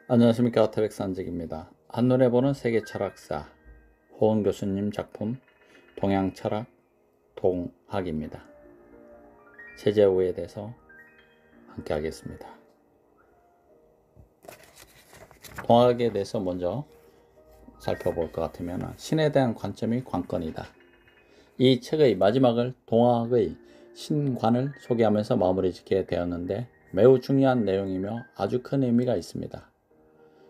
안녕하십니까. 태백산직입니다. 한눈에 보는 세계 철학사 호은 교수님 작품 동양철학 동학입니다. 체제우에 대해서 함께 하겠습니다. 동학에 대해서 먼저 살펴볼 것 같으면 신에 대한 관점이 관건이다. 이 책의 마지막을 동학의 신관을 소개하면서 마무리 짓게 되었는데 매우 중요한 내용이며 아주 큰 의미가 있습니다.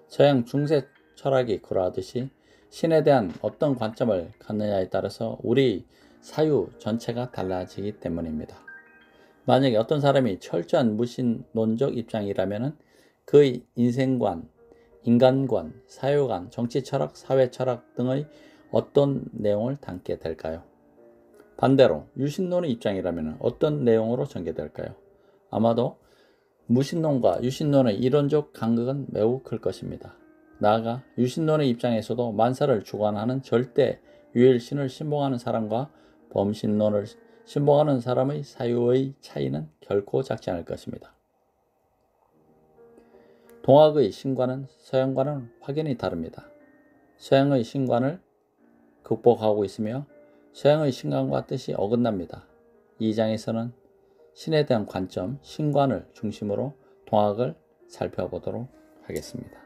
서양 중세 철학이 그러하듯이 신에 대한 어떤 관점을 갖느냐에 따라서 우리 사유 전체가 달라지기 때문입니다. 만약에 어떤 사람이 철저한 무신론적 입장이라면 그의 인생관, 인간관, 사유관, 정치철학, 사회철학 등의 어떤 내용을 담게 될까요? 반대로 유신론의 입장이라면 어떤 내용으로 전개될까요? 아마도 무신론과 유신론의 이론적 간극은 매우 클 것입니다. 나아가 유신론의 입장에서도 만사를 주관하는 절대 유일신을 신봉하는 사람과 범신론을 신봉하는 사람의 사유의 차이는 결코 작지 않을 것입니다. 동학의 신관은 서양과는 확연히 다릅니다. 서양의 신관을 극복하고 있으며 서양의 신관과 뜻이 어긋납니다. 이 장에서는 신에 대한 관점, 신관을 중심으로 동학을 살펴보도록 하겠습니다.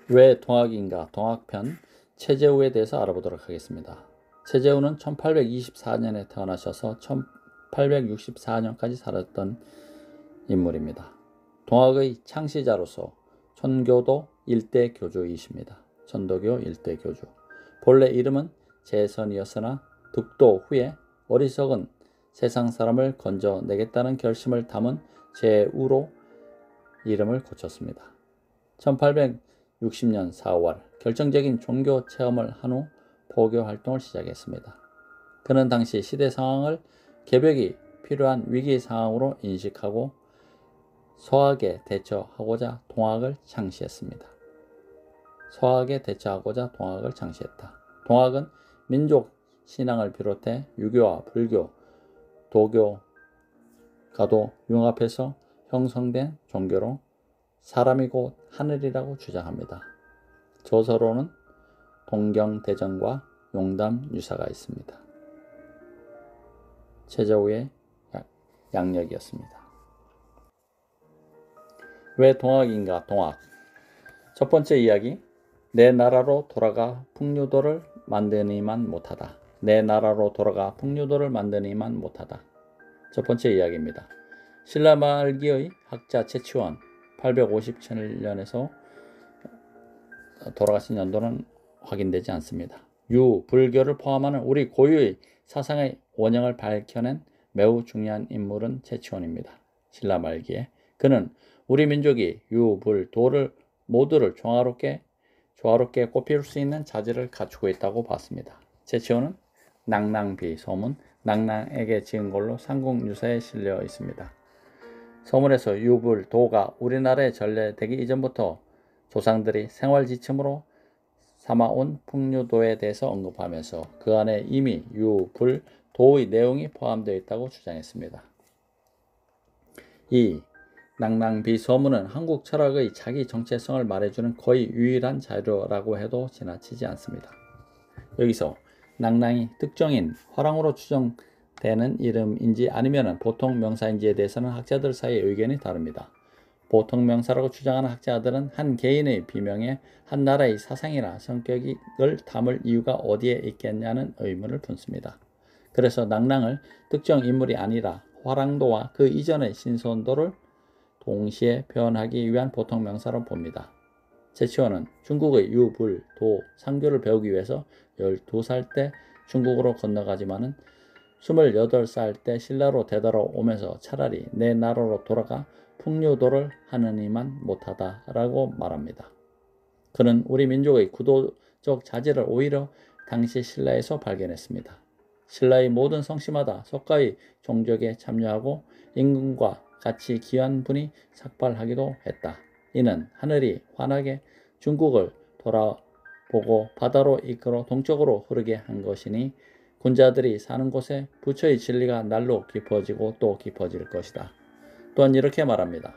왜 동학인가? 동학편 체제우에 대해서 알아보도록 하겠습니다. 체제우는 1824년에 태어나셔서 1864년까지 살았던 인물입니다. 동학의 창시자로서 천교도 일대 교주이십니다. 천도교 일대 교주. 본래 이름은 재선이었으나 득도 후에 어리석은 세상 사람을 건져내겠다는 결심을 담은 제우로 이름을 고쳤습니다. 1860년 4월 결정적인 종교 체험을 한 후 포교 활동을 시작했습니다. 그는 당시 시대 상황을 개벽이 필요한 위기 상황으로 인식하고 서학에 대처하고자 동학을 창시했습니다. 서학에 대처하고자 동학을 창시했다. 동학은 민족 신앙을 비롯해 유교와 불교, 도교가도 융합해서 형성된 종교로 사람이 곧 하늘이라고 주장합니다. 조서로는 동경대전과 용담유사가 있습니다. 체제우의 양력이었습니다. 왜 동학인가? 동학. 첫 번째 이야기, 내 나라로 돌아가 풍류도를 만드니만 못하다. 내 나라로 돌아가 풍류도를 만드니만 못하다. 첫 번째 이야기입니다. 신라 말기의 학자 채치원 857년에서 돌아가신 연도는 확인되지 않습니다. 유, 불교를 포함하는 우리 고유의 사상의 원형을 밝혀낸 매우 중요한 인물은 채치원입니다. 신라 말기에 그는 우리 민족이 유, 불, 도를 모두를 조화롭게 꽃피울 수 있는 자질을 갖추고 있다고 봤습니다. 채치원은 낭낭비 소문, 낭낭에게 지은 걸로 삼국유사에 실려 있습니다. 서문에서 유불, 도가 우리나라에 전래되기 이전부터 조상들이 생활지침으로 삼아온 풍류도에 대해서 언급하면서 그 안에 이미 유, 불, 도의 내용이 포함되어 있다고 주장했습니다. 이 낭낭비 서문은 한국 철학의 자기 정체성을 말해주는 거의 유일한 자료라고 해도 지나치지 않습니다. 여기서 낭낭이 특정인 화랑으로 추정되는 이름인지 아니면 보통 명사인지에 대해서는 학자들 사이의 의견이 다릅니다. 보통 명사라고 주장하는 학자들은 한 개인의 비명에 한 나라의 사상이나 성격을 담을 이유가 어디에 있겠냐는 의문을 품습니다. 그래서 낭낭을 특정 인물이 아니라 화랑도와 그 이전의 신선도를 동시에 표현하기 위한 보통 명사로 봅니다. 채치원은 중국의 유, 불, 도, 상교를 배우기 위해서 12살 때 중국으로 건너가지만은 28살 때 신라로 되돌아오면서 차라리 내 나라로 돌아가 풍류도를 하느니만 못하다라고 말합니다. 그는 우리 민족의 구도적 자질을 오히려 당시 신라에서 발견했습니다. 신라의 모든 성씨마다 석가의 종적에 참여하고 임금과 같이 귀한 분이 삭발하기도 했다. 이는 하늘이 환하게 중국을 돌아보고 바다로 이끌어 동쪽으로 흐르게 한 것이니 군자들이 사는 곳에 부처의 진리가 날로 깊어지고 또 깊어질 것이다. 또한 이렇게 말합니다.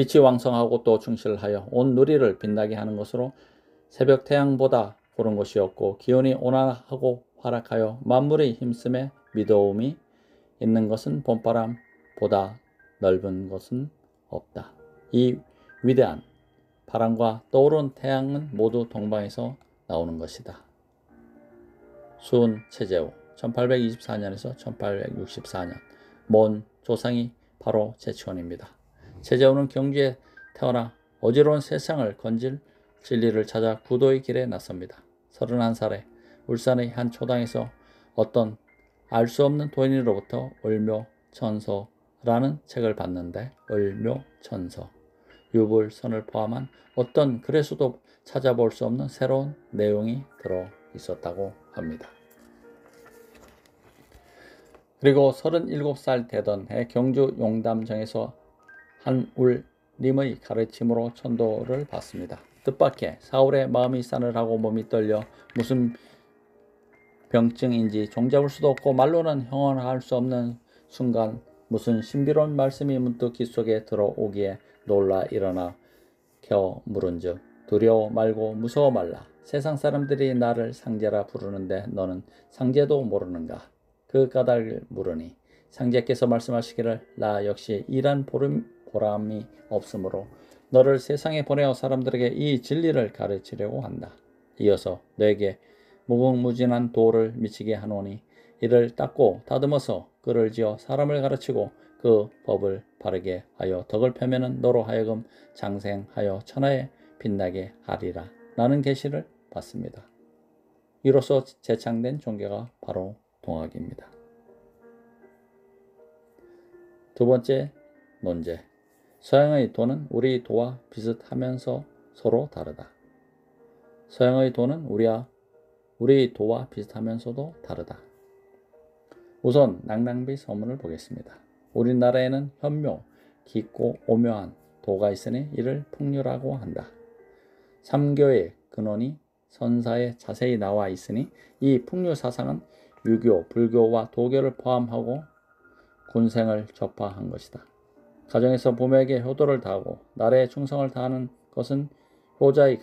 빛이 왕성하고 또 충실하여 온 누리를 빛나게 하는 것으로 새벽 태양보다 고른 것이 없고 기온이 온화하고 활약하여 만물의 힘씀에 미도움이 있는 것은 봄바람보다 넓은 것은 없다. 이 위대한 바람과 떠오른 태양은 모두 동방에서 나오는 것이다. 수은 최재우 1824년에서 1864년 먼 조상이 바로 제치원입니다. 최재우는 경주에 태어나 어지러운 세상을 건질 진리를 찾아 구도의 길에 나섭니다. 31살에 울산의 한 초당에서 어떤 알 수 없는 도인으로부터 을묘천서라는 책을 봤는데 을묘천서, 유불선을 포함한 어떤 글에서도 찾아볼 수 없는 새로운 내용이 들어 있었다고 합니다. 그리고 37살 되던 해 경주 용담정에서 한울님의 가르침으로 천도를 받습니다. 뜻밖의 사울의 마음이 싸늘하고 몸이 떨려 무슨 병증인지 종잡을 수도 없고 말로는 형언할 수 없는 순간 무슨 신비로운 말씀이 문득 귓속에 들어오기에 놀라 일어나 겨 물은즉 두려워 말고 무서워 말라. 세상 사람들이 나를 상제라 부르는데 너는 상제도 모르는가? 그 까닭을 물으니 상제께서 말씀하시기를 나 역시 일한 보람이 없으므로 너를 세상에 보내어 사람들에게 이 진리를 가르치려고 한다. 이어서 너에게 무궁무진한 도를 미치게 하노니 이를 닦고 다듬어서 끈을 지어 사람을 가르치고 그 법을 바르게 하여 덕을 펴면은 너로 하여금 장생하여 천하에 빛나게 하리라. 라는 계시를 받습니다. 이로써 재창된 종교가 바로 동학입니다. 두 번째 논제. 서양의 도는 우리 도와 비슷하면서 서로 다르다. 서양의 도는 우리 도와 비슷하면서도 다르다. 우선 낭낭비 서문을 보겠습니다. 우리나라에는 현묘, 깊고 오묘한 도가 있으니 이를 풍류라고 한다. 삼교의 근원이 선사에 자세히 나와 있으니 이 풍류 사상은 유교, 불교와 도교를 포함하고 군생을 접화한 것이다. 가정에서 부모에게 효도를 다하고 나라에 충성을 다하는 것은 공자의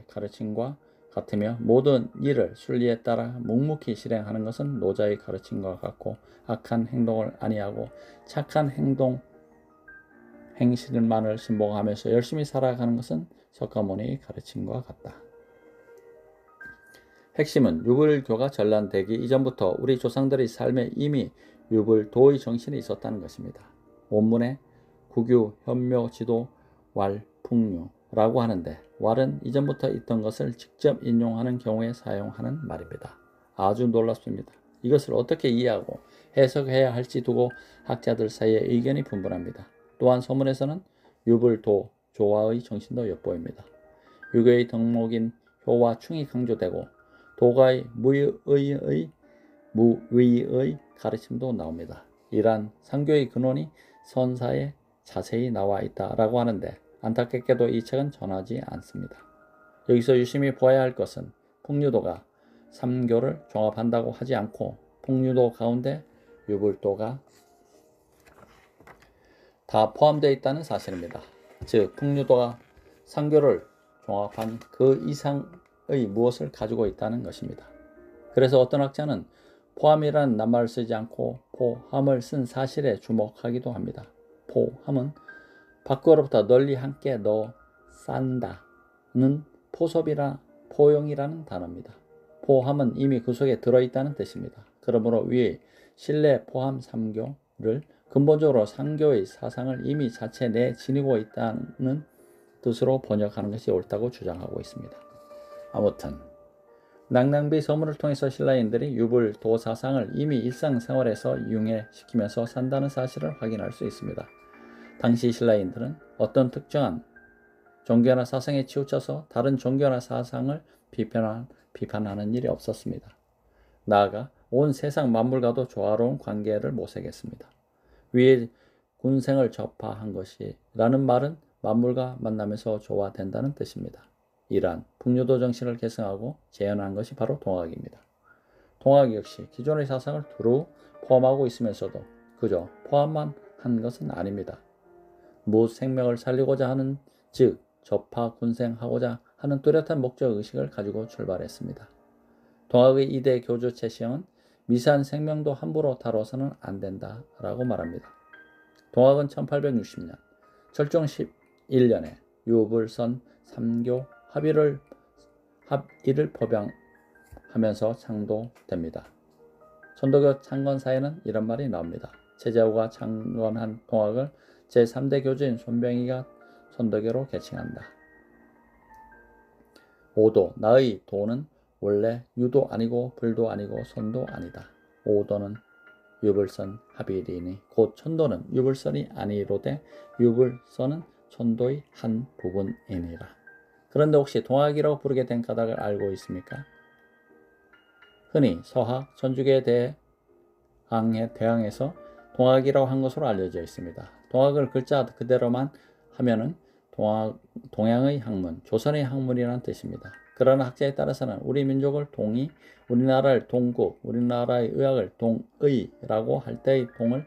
가르침과 같으며 모든 일을 순리에 따라 묵묵히 실행하는 것은 노자의 가르침과 같고 악한 행동을 아니하고 착한 행실만을 신봉하면서 열심히 살아가는 것은 석가모니의 가르침과 같다. 핵심은 유불교가 전란되기 이전부터 우리 조상들의 삶에 이미 유불도의 정신이 있었다는 것입니다. 원문에 구규, 현묘, 지도, 왈, 풍류라고 하는데 왈은 이전부터 있던 것을 직접 인용하는 경우에 사용하는 말입니다. 아주 놀랍습니다. 이것을 어떻게 이해하고 해석해야 할지 두고 학자들 사이에 의견이 분분합니다. 또한 서문에서는 유불도, 조화의 정신도 엿보입니다. 유교의 덕목인 효와 충이 강조되고 도가의 무위의 가르침도 나옵니다. 이러한 상교의 근원이 선사에 자세히 나와 있다라고 하는데 안타깝게도 이 책은 전하지 않습니다. 여기서 유심히 보아야 할 것은 풍류도가 삼교를 종합한다고 하지 않고 풍류도 가운데 유불도가 다 포함되어 있다는 사실입니다. 즉 풍류도가 삼교를 종합한 그 이상의 무엇을 가지고 있다는 것입니다. 그래서 어떤 학자는 포함이라는 낱말을 쓰지 않고 포함을 쓴 사실에 주목하기도 합니다. 포함은 밖으로부터 널리 함께 넣어 싼다는 포용이라는 단어입니다. 포함은 이미 그 속에 들어있다는 뜻입니다. 그러므로 위의 신뢰 포함 3교를 근본적으로 상교의 사상을 이미 자체 내 지니고 있다는 뜻으로 번역하는 것이 옳다고 주장하고 있습니다. 아무튼 낭낭비 서문을 통해서 신라인들이 유불도 사상을 이미 일상생활에서 융해시키면서 산다는 사실을 확인할 수 있습니다. 당시 신라인들은 어떤 특정한 종교나 사상에 치우쳐서 다른 종교나 사상을 비판하는 일이 없었습니다. 나아가 온 세상 만물과도 조화로운 관계를 모색했습니다. 위에 군생을 접화한 것이라는 말은 만물과 만나면서 조화된다는 뜻입니다. 이러한 풍류도 정신을 계승하고 재현한 것이 바로 동학입니다. 동학 역시 기존의 사상을 두루 포함하고 있으면서도 그저 포함만 한 것은 아닙니다. 무생명을 살리고자 하는, 즉 접하군생하고자 하는 뚜렷한 목적의식을 가지고 출발했습니다. 동학의 2대 교주 최시영은 미세한 생명도 함부로 다뤄서는 안 된다 라고 말합니다. 동학은 1860년 철종 11년에 유불선 3교 합의를 법양하면서 창도됩니다. 천도교 창건사에는 이런 말이 나옵니다. 최재호가 창건한 동학을 제3대 교주인 손병희가 천도교로 개칭한다. 오도, 나의 도는 원래 유도 아니고 불도 아니고 선도 아니다. 오도는 유불선 합의리니 곧 천도는 유불선이 아니로되 유불선은 천도의 한 부분이니라. 그런데 혹시 동학이라고 부르게 된 까닭을 알고 있습니까? 흔히 서학 천주교에 대항해서 동학이라고 한 것으로 알려져 있습니다. 동학을 글자 그대로만 하면은 동양의 학문, 조선의 학문이라는 뜻입니다. 그러나 학자에 따라서는 우리 민족을 동이, 우리나라를 동국, 우리나라의 의학을 동의라고 할 때의 동을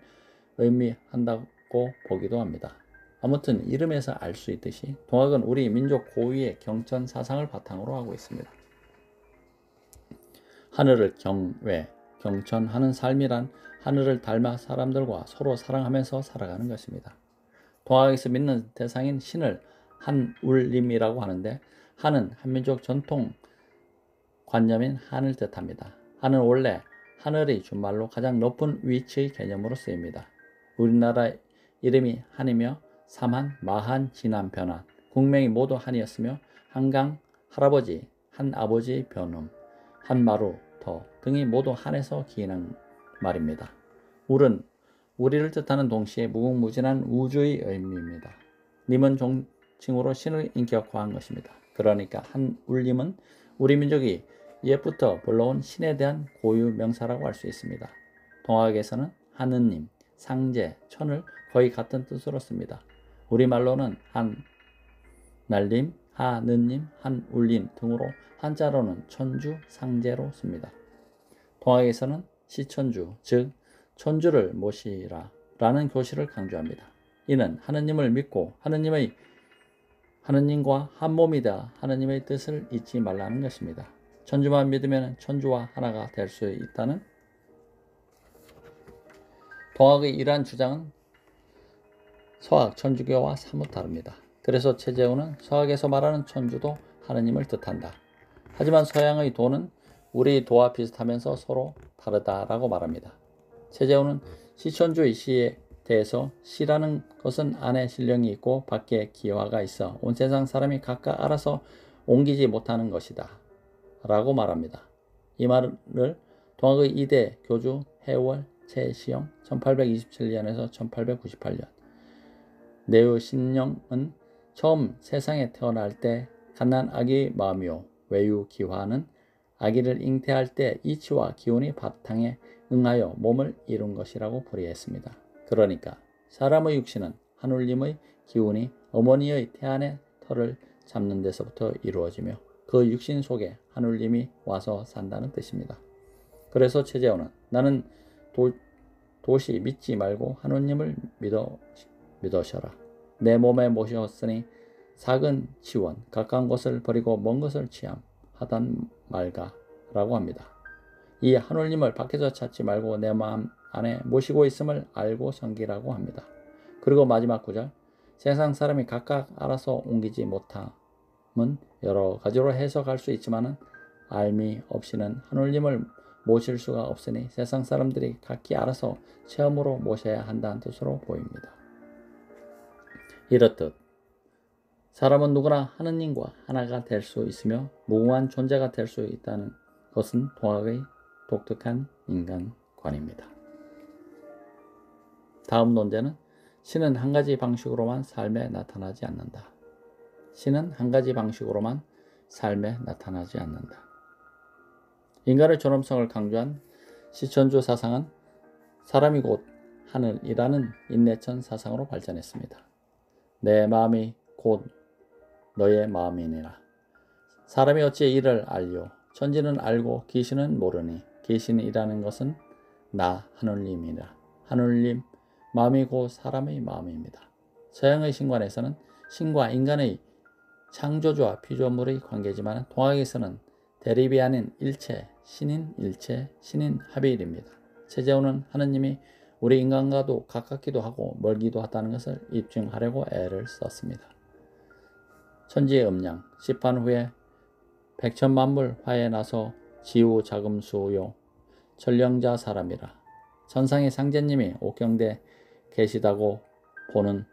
의미한다고 보기도 합니다. 아무튼 이름에서 알 수 있듯이 동학은 우리 민족 고유의 경천 사상을 바탕으로 하고 있습니다. 하늘을 경외, 경천하는 삶이란 하늘을 닮아 사람들과 서로 사랑하면서 살아가는 것입니다. 동학에서 믿는 대상인 신을 한울림이라고 하는데, 한은 한민족 전통 관념인 한을 뜻합니다. 한은 원래 하늘의 준말로 가장 높은 위치의 개념으로 쓰입니다. 우리나라 이름이 한이며 삼한, 마한, 진한, 변한, 국명이 모두 한이었으며 한강, 할아버지, 한아버지, 변음, 한마루, 더 등이 모두 한에서 기인한 말입니다. 울은 우리를 뜻하는 동시에 무궁무진한 우주의 의미입니다. 님은 종칭으로 신을 인격화한 것입니다. 그러니까 한울림은 우리 민족이 옛부터 불러온 신에 대한 고유 명사라고 할 수 있습니다. 동학에서는 하느님, 상제, 천을 거의 같은 뜻으로 씁니다. 우리말로는 한날림, 하느님, 한울림 등으로 한자로는 천주, 상제로 씁니다. 동학에서는 시천주, 즉 천주를 모시라 라는 교시를 강조합니다. 이는 하느님을 믿고 하느님과 한 몸이다 하느님의 뜻을 잊지 말라는 것입니다. 천주만 믿으면 천주와 하나가 될 수 있다는 동학의 이러한 주장은 서학 천주교와 사뭇 다릅니다. 그래서 최재우는 서학에서 말하는 천주도 하느님을 뜻한다. 하지만 서양의 도는 우리 도와 비슷하면서 서로 다르다라고 말합니다. 최재우는 시천주의 시에 대해서 시라는 것은 안에 신령이 있고 밖에 기화가 있어 온 세상 사람이 각각 알아서 옮기지 못하는 것이다 라고 말합니다. 이 말을 동학의 2대 교주 해월 최시영 1827년에서 1898년, 내유신령은 처음 세상에 태어날 때 갓난 아기 마음이요 외유기화는 아기를 잉태할 때 이치와 기운이 바탕에 응하여 몸을 이룬 것이라고 풀이했습니다. 그러니까 사람의 육신은 한울림의 기운이 어머니의 태안의 털을 잡는 데서부터 이루어지며 그 육신 속에 한울림이 와서 산다는 뜻입니다. 그래서 최재호는 나는 도시 믿지 말고 한울림을 믿으셔라. 내 몸에 모셨으니 작은 치원 가까운 것을 버리고 먼 것을 취함 하단 말가 라고 합니다. 이 한울림을 밖에서 찾지 말고 내 마음 안에 모시고 있음을 알고 섬기라고 합니다. 그리고 마지막 구절, 세상 사람이 각각 알아서 옮기지 못함은 여러 가지로 해석할 수 있지만 알미 없이는 한울림을 모실 수가 없으니 세상 사람들이 각기 알아서 체험으로 모셔야 한다는 뜻으로 보입니다. 이렇듯 사람은 누구나 하느님과 하나가 될 수 있으며 무궁한 존재가 될 수 있다는 것은 동학의 독특한 인간관입니다. 다음 논제는 신은 한 가지 방식으로만 삶에 나타나지 않는다. 신은 한 가지 방식으로만 삶에 나타나지 않는다. 인간의 존엄성을 강조한 시천주 사상은 사람이 곧 하늘이라는 인내천 사상으로 발전했습니다. 내 마음이 곧 너의 마음이니라. 사람이 어찌 이를 알리오? 천지는 알고 귀신은 모르니 귀신이라는 것은 나 하늘님이라. 하늘님 마음이 곧 사람의 마음입니다. 서양의 신관에서는 신과 인간의 창조주와 피조물의 관계지만 동학에서는 대립이 아닌 일체, 신인 일체, 신인 합일입니다. 최재훈은 하느님이 우리 인간과도 가깝기도 하고 멀기도 하다는 것을 입증하려고 애를 썼습니다. 천지의 음양, 시판 후에 백천만물 화에 나서 지우 자금수요 전령자 사람이라. 천상의 상제님이 옥경대 계시다고 보는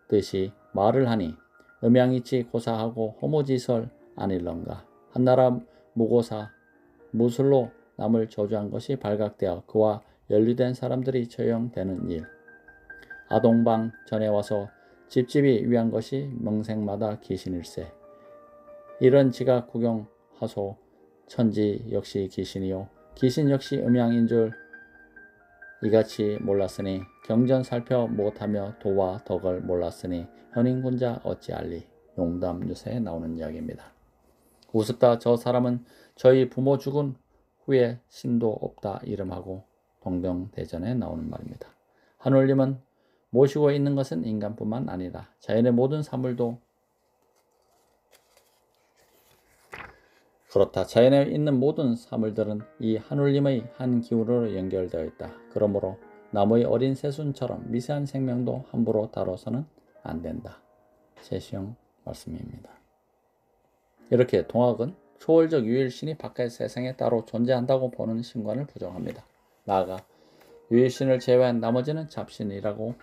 듯이 말을 하니 음양이치 고사하고 호모지설 아닐런가. 한나라 무고사 무술로 남을 저주한 것이 발각되어 그와 연루된 사람들이 처형되는 일. 아동방 전에 와서 집집이 위한 것이 명생마다 귀신일세. 이런 지각 구경하소. 천지 역시 귀신이요 귀신 역시 음양인 줄 이같이 몰랐으니 경전 살펴 못하며 도와 덕을 몰랐으니 현인군자 어찌 알리. 용담유세에 나오는 이야기입니다. 우습다. 저 사람은 저희 부모 죽은 후에 신도 없다 이름하고 동병대전에 나오는 말입니다. 하늘님은 모시고 있는 것은 인간뿐만 아니라 자연의 모든 사물도 그렇다. 자연에 있는 모든 사물들은 이 하늘님의 한 기운으로 연결되어 있다. 그러므로 나무의 어린 새순처럼 미세한 생명도 함부로 다뤄서는 안 된다. 최시영 말씀입니다. 이렇게 동학은 초월적 유일신이 바깥 세상에 따로 존재한다고 보는 신관을 부정합니다. 나아가 유일신을 제외한 나머지는 잡신이라고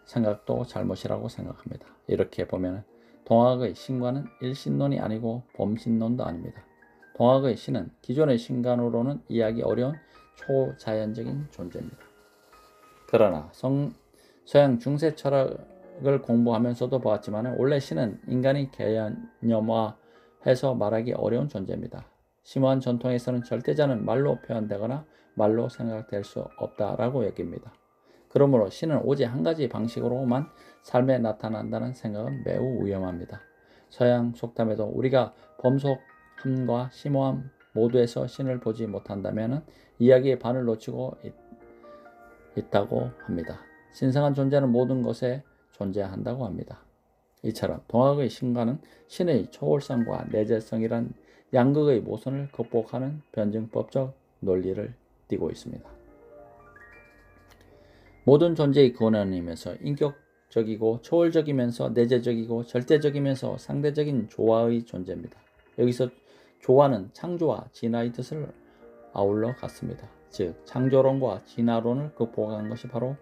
생각도 잘못이라고 생각합니다. 이렇게 보면 동학의 신관은 일신론이 아니고 범신론도 아닙니다. 동학의 신은 기존의 신관으로는 이해하기 어려운 초자연적인 존재입니다. 그러나 서양 중세 철학을 공부하면서도 보았지만 원래 신은 인간이 개념화해서 말하기 어려운 존재입니다. 심오한 전통에서는 절대자는 말로 표현되거나 말로 생각될 수 없다라고 여깁니다. 그러므로 신은 오직 한 가지 방식으로만 삶에 나타난다는 생각은 매우 위험합니다. 서양 속담에도 우리가 범속함과 심오함 모두에서 신을 보지 못한다면 이야기의 반을 놓치고 있다고 합니다. 신성한 존재는 모든 것에 존재한다고 합니다. 이처럼 동학의 신관은 신의 초월성과 내재성이란 양극의 모순을 극복하는 변증법적 논리를 띠고 있습니다. 모든 존재의 근원이면서 인격적이고 초월적이면서 내재적이고 절대적이면서 상대적인 조화의 존재입니다. 여기서 조화는 창조와 진화의 뜻을 아울러 갖습니다. 즉 창조론과 진화론을 극복한 것이 바로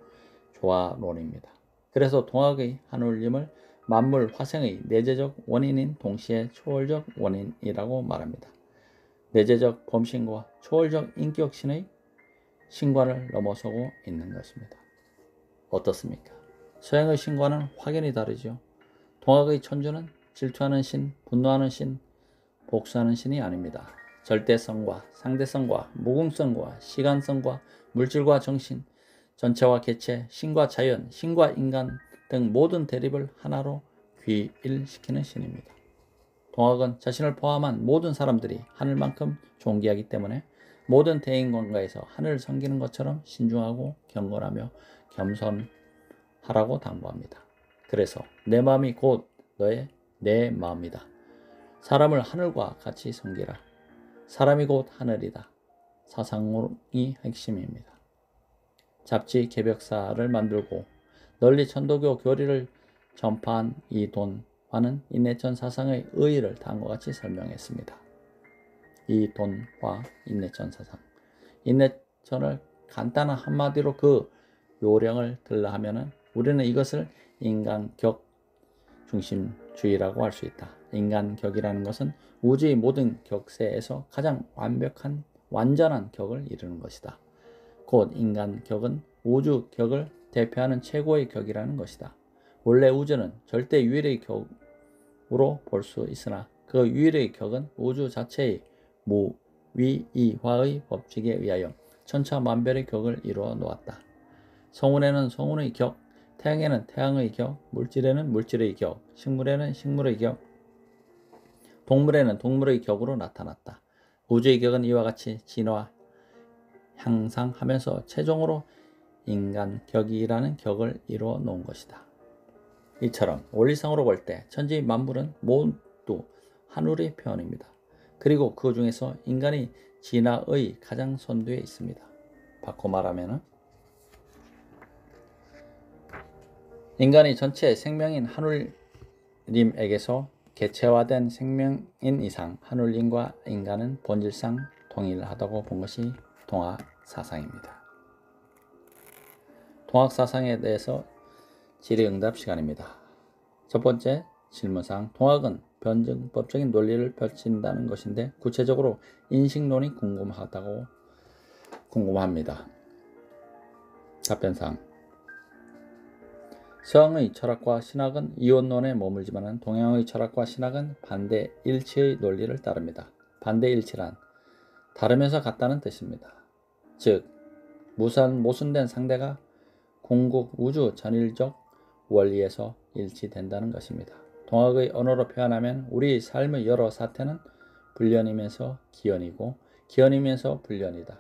조화론입니다. 그래서 동학의 한울림을 만물 화생의 내재적 원인인 동시에 초월적 원인이라고 말합니다. 내재적 범신과 초월적 인격신의 신관을 넘어서고 있는 것입니다. 어떻습니까? 서양의 신과는 확연히 다르죠. 동학의 천주는 질투하는 신, 분노하는 신, 복수하는 신이 아닙니다. 절대성과 상대성과 무궁성과 시간성과 물질과 정신, 전체와 개체, 신과 자연, 신과 인간 등 모든 대립을 하나로 귀일시키는 신입니다. 동학은 자신을 포함한 모든 사람들이 하늘만큼 존귀하기 때문에 모든 대인관계에서 하늘을 섬기는 것처럼 신중하고 경건하며 겸손하라고 당부합니다. 그래서 내 마음이 곧 너의 내 마음이다. 사람을 하늘과 같이 섬기라. 사람이 곧 하늘이다. 사상이 핵심입니다. 잡지 개벽사를 만들고 널리 천도교 교리를 전파한 이돈화는 인내천 사상의 의의를 다음과 같이 설명했습니다. 이돈화 인내천 사상. 인내천을 간단한 한마디로 그 요령을 들라 하면은 우리는 이것을 인간격 중심주의라고 할 수 있다. 인간격이라는 것은 우주의 모든 격세에서 가장 완벽한 완전한 격을 이루는 것이다. 곧 인간격은 우주격을 대표하는 최고의 격이라는 것이다. 원래 우주는 절대 유일의 격으로 볼 수 있으나 그 유일의 격은 우주 자체의 무위이화의 법칙에 의하여 천차만별의 격을 이루어 놓았다. 성운에는 성운의 격, 태양에는 태양의 격, 물질에는 물질의 격, 식물에는 식물의 격, 동물에는 동물의 격으로 나타났다. 우주의 격은 이와 같이 진화, 향상하면서 최종으로 인간 격이라는 격을 이루어 놓은 것이다. 이처럼 원리상으로 볼 때 천지 만물은 모두 하늘의 표현입니다. 그리고 그 중에서 인간이 진화의 가장 선두에 있습니다. 바꿔 말하면 인간이 전체 생명인 하늘님에게서 개체화된 생명인 이상 하늘님과 인간은 본질상 동일하다고 본 것이 동학사상입니다. 동학사상에 대해서 질의응답 시간입니다. 첫 번째 질문사항, 동학은 변증법적인 논리를 펼친다는 것인데 구체적으로 인식론이 궁금합니다. 답변사항, 서양의 철학과 신학은 이원론에 머물지만 동양의 철학과 신학은 반대일치의 논리를 따릅니다. 반대일치란 다르면서 같다는 뜻입니다. 즉 모순된 상대가 궁극 우주 전일적 원리에서 일치된다는 것입니다. 동학의 언어로 표현하면 우리 삶의 여러 사태는 불연이면서 기연이고 기연이면서 불연이다.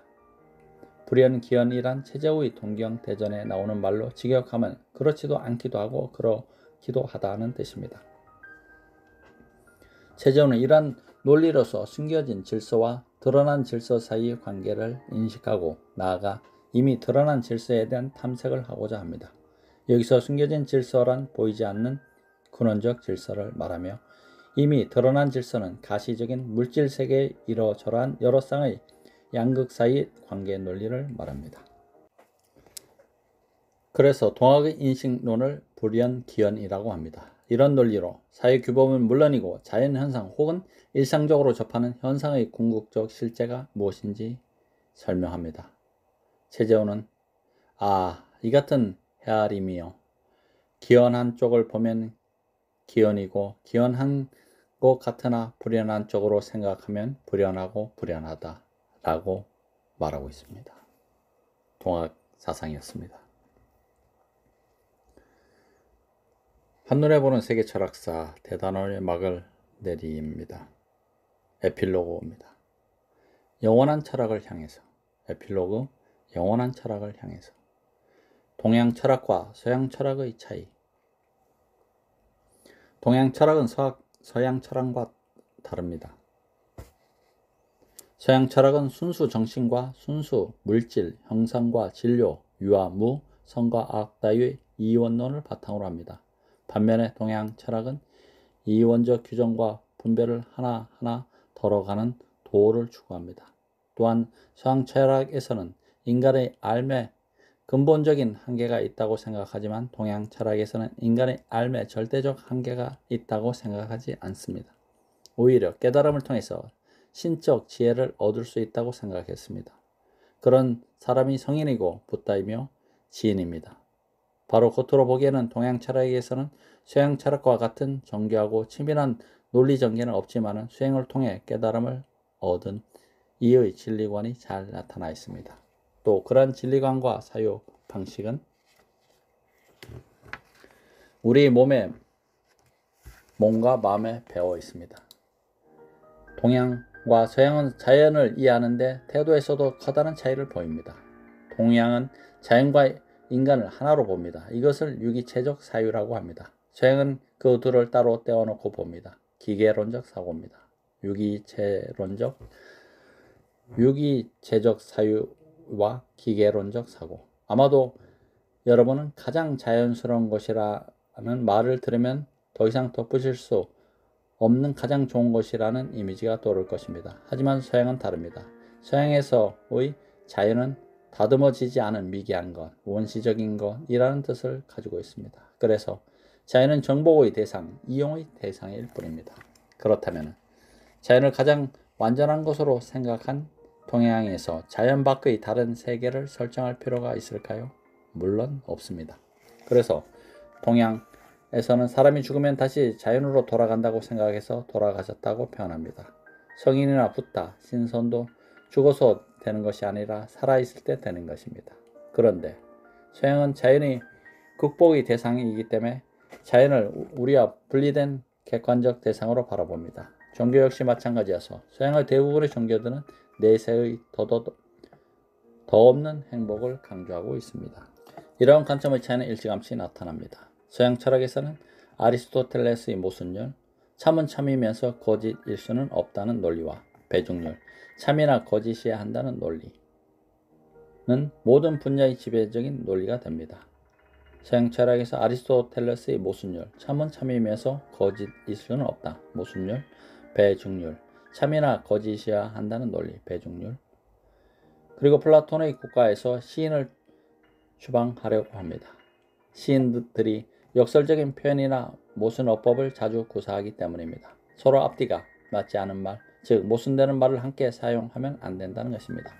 불연기연이란 체제의 동경대전에 나오는 말로 직역하면 그렇지도 않기도 하고 그렇기도 하다는 뜻입니다. 체제는 이러한 논리로서 숨겨진 질서와 드러난 질서 사이의 관계를 인식하고 나아가 이미 드러난 질서에 대한 탐색을 하고자 합니다. 여기서 숨겨진 질서란 보이지 않는 근원적 질서를 말하며 이미 드러난 질서는 가시적인 물질 세계에 이러저러한 여러 쌍의 양극 사이 관계 논리를 말합니다. 그래서 동학의 인식론을 불연기연이라고 합니다. 이런 논리로 사회규범은 물론이고 자연현상 혹은 일상적으로 접하는 현상의 궁극적 실제가 무엇인지 설명합니다. 최재호는 이 같은 헤아림이요, 기연한 쪽을 보면 기연이고 기연한 것 같으나 불연한 쪽으로 생각하면 불연하고 불연하다 라고 말하고 있습니다. 동학 사상이었습니다. 한눈에 보는 세계 철학사 대단원의 막을 내립니다. 에필로그입니다. 영원한 철학을 향해서. 에필로그, 영원한 철학을 향해서. 동양 철학과 서양 철학의 차이. 동양 철학은 서양 철학과 다릅니다. 서양 철학은 순수 정신과 순수 물질, 형상과 진료, 유와 무, 선과 악 따위의 이원론을 바탕으로 합니다. 반면에 동양 철학은 이원적 규정과 분별을 하나하나 덜어가는 도를 추구합니다. 또한 서양 철학에서는 인간의 삶에 근본적인 한계가 있다고 생각하지만 동양 철학에서는 인간의 삶에 절대적 한계가 있다고 생각하지 않습니다. 오히려 깨달음을 통해서 신적 지혜를 얻을 수 있다고 생각했습니다. 그런 사람이 성인이고 붓다이며 지인입니다. 바로 겉으로 보기에는 동양 철학에서는 서양 철학과 같은 정교하고 치밀한 논리 전개는 없지만 수행을 통해 깨달음을 얻은 이의 진리관이 잘 나타나 있습니다. 또 그러한 진리관과 사유 방식은 우리 몸과 마음에 배어 있습니다. 동양과 서양은 자연을 이해하는데 태도에서도 커다란 차이를 보입니다. 동양은 자연과 인간을 하나로 봅니다. 이것을 유기체적 사유라고 합니다. 서양은 그 둘을 따로 떼어놓고 봅니다. 기계론적 사고입니다. 유기체적 사유와 기계론적 사고. 아마도 여러분은 가장 자연스러운 것이라는 말을 들으면 더 이상 덧붙일 수 없는 가장 좋은 것이라는 이미지가 떠오를 것입니다. 하지만 서양은 다릅니다. 서양에서의 자연은 다듬어지지 않은 미개한 것, 원시적인 것이라는 뜻을 가지고 있습니다. 그래서 자연은 정복의 대상, 이용의 대상일 뿐입니다. 그렇다면 자연을 가장 완전한 것으로 생각한 동양에서 자연 밖의 다른 세계를 설정할 필요가 있을까요? 물론 없습니다. 그래서 동양에서는 사람이 죽으면 다시 자연으로 돌아간다고 생각해서 돌아가셨다고 표현합니다. 성인이나 붓다, 신선도 죽어서 되는 것이 아니라 살아있을 때 되는 것입니다. 그런데 서양은 자연이 극복의 대상이기 때문에 자연을 우리와 분리된 객관적 대상으로 바라봅니다. 종교 역시 마찬가지여서 서양의 대부분의 종교들은 내세의 더 없는 행복을 강조하고 있습니다. 이러한 관점의 차이는 일찌감치 나타납니다. 서양 철학에서는 아리스토텔레스의 모순율, 참은 참이면서 거짓일 수는 없다는 논리와 배중률, 참이나 거짓이어야 한다는 논리는 모든 분야의 지배적인 논리가 됩니다. 서양 철학에서 아리스토텔레스의 모순율, 참은 참이면서 거짓일 수는 없다, 모순율, 배중률, 참이나 거짓이어야 한다는 논리, 배중률. 그리고 플라톤의 국가에서 시인을 추방하려고 합니다. 시인들이 역설적인 표현이나 모순 어법을 자주 구사하기 때문입니다. 서로 앞뒤가 맞지 않은 말, 즉 모순되는 말을 함께 사용하면 안 된다는 것입니다.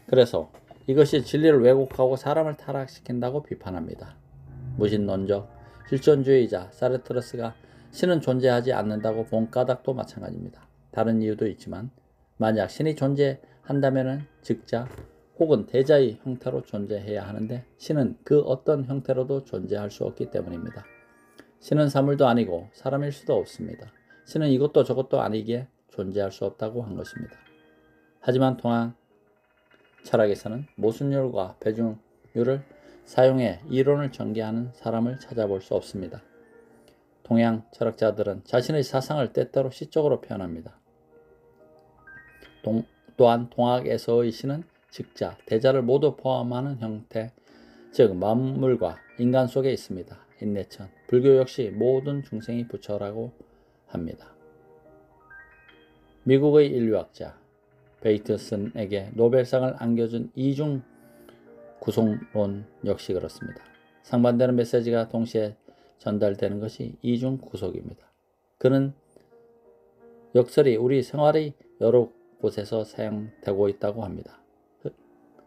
그래서 이것이 진리를 왜곡하고 사람을 타락시킨다고 비판합니다. 무신론적 실존주의자 사르트르스가 신은 존재하지 않는다고 본 까닭도 마찬가지입니다. 다른 이유도 있지만 만약 신이 존재한다면 즉자 혹은 대자의 형태로 존재해야 하는데 신은 그 어떤 형태로도 존재할 수 없기 때문입니다. 신은 사물도 아니고 사람일 수도 없습니다. 신은 이것도 저것도 아니기에 존재할 수 없다고 한 것입니다. 하지만 동양 철학에서는 모순율과 배중률을 사용해 이론을 전개하는 사람을 찾아볼 수 없습니다. 동양 철학자들은 자신의 사상을 때때로 시적으로 표현합니다. 또한 동학에서의 신은 직자, 대자를 모두 포함하는 형태, 즉 만물과 인간 속에 있습니다. 인내천, 불교 역시 모든 중생이 부처라고 합니다. 미국의 인류학자 베이터슨에게 노벨상을 안겨준 이중 구속론 역시 그렇습니다. 상반되는 메시지가 동시에 전달되는 것이 이중 구속입니다. 그는 역설이 우리 생활의 여러 곳에서 사용되고 있다고 합니다.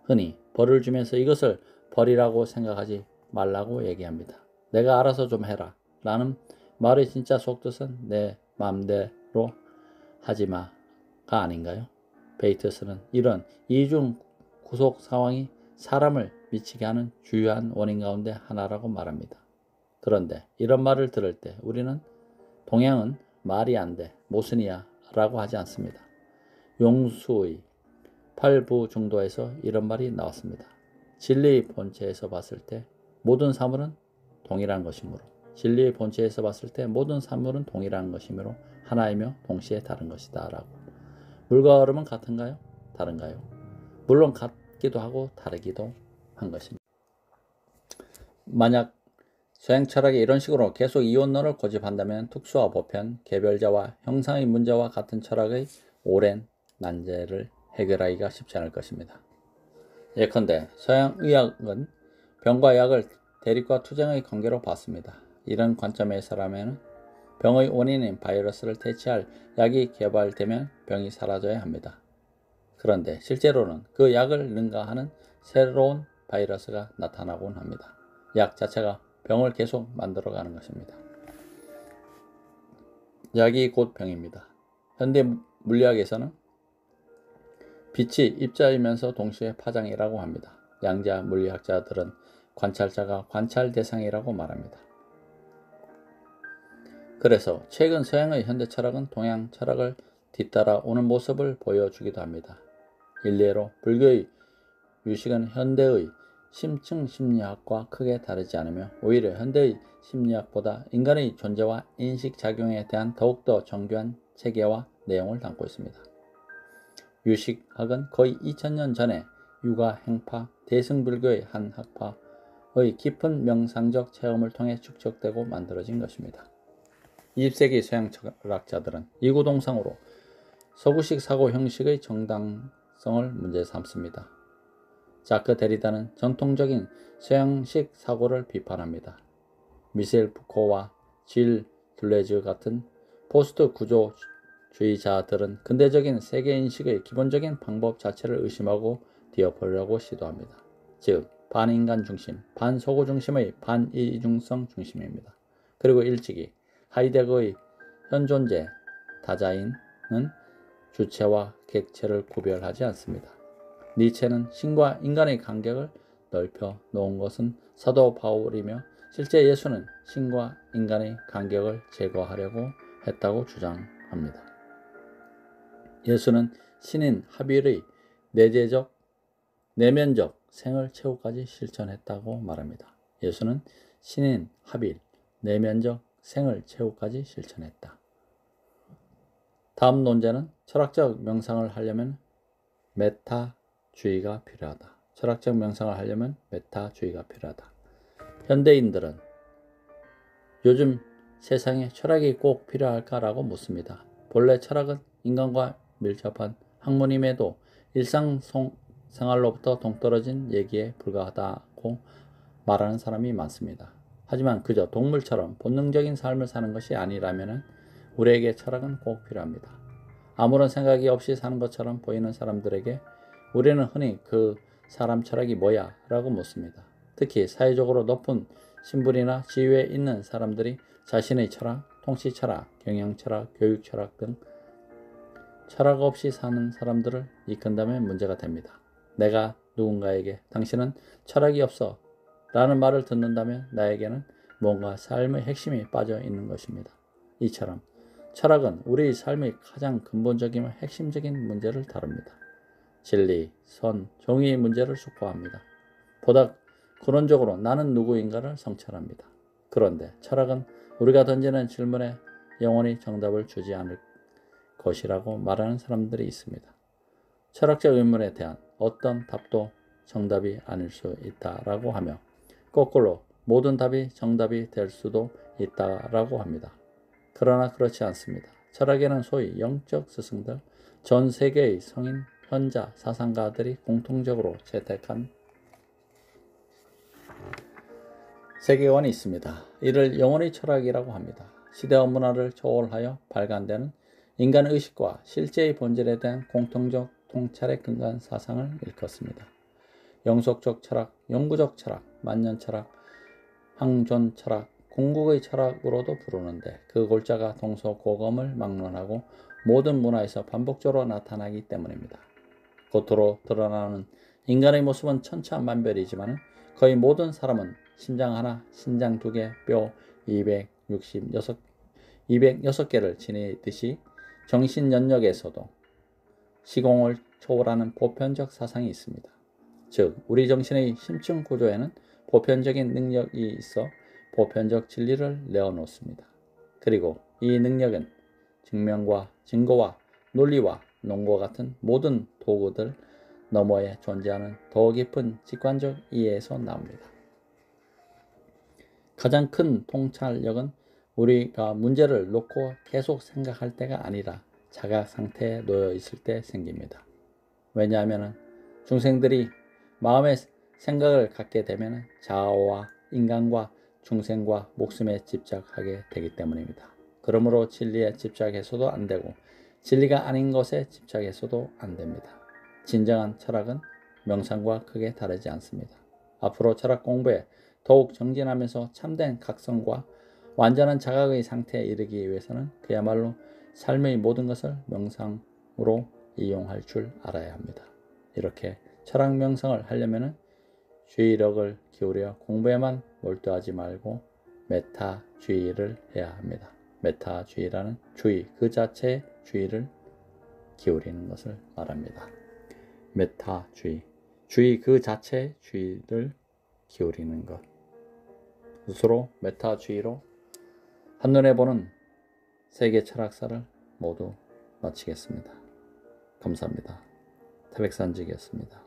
흔히 벌을 주면서 이것을 벌이라고 생각하지 말라고 얘기합니다. 내가 알아서 좀 해라 라는 말의 진짜 속뜻은 내 마음대로 하지마가 아닌가요? 베이터스는 이런 이중 구속 상황이 사람을 미치게 하는 주요한 원인 가운데 하나라고 말합니다. 그런데 이런 말을 들을 때 우리는 동양은 말이 안 돼, 모순이야 라고 하지 않습니다. 용수의 8부 중도에서 이런 말이 나왔습니다. 진리의 본체에서 봤을 때 모든 사물은 동일한 것이므로, 진리의 본체에서 봤을 때 모든 사물은 동일한 것이므로 하나이며 동시에 다른 것이다 라고. 물과 얼음은 같은가요? 다른가요? 물론 같기도 하고 다르기도 한 것입니다. 만약 서양 철학이 이런 식으로 계속 이원론을 고집한다면 특수와 보편, 개별자와 형상의 문제와 같은 철학의 오랜 난제를 해결하기가 쉽지 않을 것입니다. 예컨대 서양 의학은 병과 약을 대립과 투쟁의 관계로 봤습니다. 이런 관점에서라면 병의 원인인 바이러스를 퇴치할 약이 개발되면 병이 사라져야 합니다. 그런데 실제로는 그 약을 능가하는 새로운 바이러스가 나타나곤 합니다. 약 자체가 병을 계속 만들어가는 것입니다. 약이 곧 병입니다. 현대 물리학에서는 빛이 입자이면서 동시에 파장이라고 합니다. 양자 물리학자들은 관찰자가 관찰 대상이라고 말합니다. 그래서 최근 서양의 현대 철학은 동양 철학을 뒤따라 오는 모습을 보여주기도 합니다. 일례로 불교의 유식은 현대의 심층 심리학과 크게 다르지 않으며 오히려 현대의 심리학보다 인간의 존재와 인식작용에 대한 더욱더 정교한 체계와 내용을 담고 있습니다. 유식학은 거의 2000년 전에 유가 행파, 대승불교의 한 학파의 깊은 명상적 체험을 통해 축적되고 만들어진 것입니다. 20세기 서양 철학자들은 이구동성으로 서구식 사고 형식의 정당성을 문제 삼습니다. 자크 데리다는 전통적인 서양식 사고를 비판합니다. 미셸 푸코와 질 둘레즈 같은 포스트 구조주의자들은 근대적인 세계인식의 기본적인 방법 자체를 의심하고 뒤엎으려고 시도합니다. 즉 반인간 중심, 반소구 중심의 반이중성 중심입니다. 그리고 일찍이 하이데거의 현존재, 다자인은 주체와 객체를 구별하지 않습니다. 니체는 신과 인간의 간격을 넓혀 놓은 것은 사도 바울이며 실제 예수는 신과 인간의 간격을 제거하려고 했다고 주장합니다. 예수는 신인 하빌의 내면적 생을 최후까지 실천했다고 말합니다. 예수는 신인 하빌, 내면적 생을 최후까지 실천했다. 다음 논제는 철학적 명상을 하려면 메타주의가 필요하다. 철학적 명상을 하려면 메타주의가 필요하다. 현대인들은 요즘 세상에 철학이 꼭 필요할까라고 묻습니다. 본래 철학은 인간과 밀접한 학문임에도 일상생활로부터 동떨어진 얘기에 불과하다고 말하는 사람이 많습니다. 하지만 그저 동물처럼 본능적인 삶을 사는 것이 아니라면 우리에게 철학은 꼭 필요합니다. 아무런 생각이 없이 사는 것처럼 보이는 사람들에게 우리는 흔히 그 사람 철학이 뭐야? 라고 묻습니다. 특히 사회적으로 높은 신분이나 지위에 있는 사람들이 자신의 철학, 통치철학, 경영철학, 교육철학 등 철학 없이 사는 사람들을 이끈다면 문제가 됩니다. 내가 누군가에게 당신은 철학이 없어 라는 말을 듣는다면 나에게는 뭔가 삶의 핵심이 빠져 있는 것입니다. 이처럼 철학은 우리 삶의 가장 근본적이며 핵심적인 문제를 다룹니다. 진리, 선, 정의의 문제를 숙고합니다. 보다 근원적으로 나는 누구인가를 성찰합니다. 그런데 철학은 우리가 던지는 질문에 영원히 정답을 주지 않을 것이라고 말하는 사람들이 있습니다. 철학적 의문에 대한 어떤 답도 정답이 아닐 수 있다라고 하며 거꾸로 모든 답이 정답이 될 수도 있다라고 합니다. 그러나 그렇지 않습니다. 철학에는 소위 영적 스승들, 전 세계의 성인, 현자, 사상가들이 공통적으로 채택한 세계관이 있습니다. 이를 영혼의 철학이라고 합니다. 시대와 문화를 초월하여 발간되는 인간 의식과 실제의 본질에 대한 공통적 통찰에 근거한 사상을 일컫습니다. 영속적 철학, 영구적 철학, 만년 철학, 항존 철학, 궁극의 철학으로도 부르는데 그 골자가 동서고금을 막론하고 모든 문화에서 반복적으로 나타나기 때문입니다. 겉으로 드러나는 인간의 모습은 천차만별이지만 거의 모든 사람은 심장 하나, 신장 2개, 뼈 206개를 지니듯이 정신 연력에서도 시공을 초월하는 보편적 사상이 있습니다. 즉, 우리 정신의 심층 구조에는 보편적인 능력이 있어 보편적 진리를 내어놓습니다. 그리고 이 능력은 증명과 증거와 논리와 논과 같은 모든 도구들 너머에 존재하는 더 깊은 직관적 이해에서 나옵니다. 가장 큰 통찰력은 우리가 문제를 놓고 계속 생각할 때가 아니라 자각 상태에 놓여 있을 때 생깁니다. 왜냐하면 중생들이 마음의 생각을 갖게 되면 자아와 인간과 중생과 목숨에 집착하게 되기 때문입니다. 그러므로 진리에 집착해서도 안 되고 진리가 아닌 것에 집착해서도 안 됩니다. 진정한 철학은 명상과 크게 다르지 않습니다. 앞으로 철학 공부에 더욱 정진하면서 참된 각성과 완전한 자각의 상태에 이르기 위해서는 그야말로 삶의 모든 것을 명상으로 이용할 줄 알아야 합니다. 이렇게 철학 명상을 하려면 주의력을 기울여 공부에만 몰두하지 말고 메타주의를 해야 합니다. 메타주의라는 주의 그 자체의 주의를 기울이는 것을 말합니다. 메타주의, 주의 그 자체의 주의를 기울이는 것. 스스로 메타주의로 한눈에 보는 세계 철학사를 모두 마치겠습니다. 감사합니다. 태백산직이었습니다.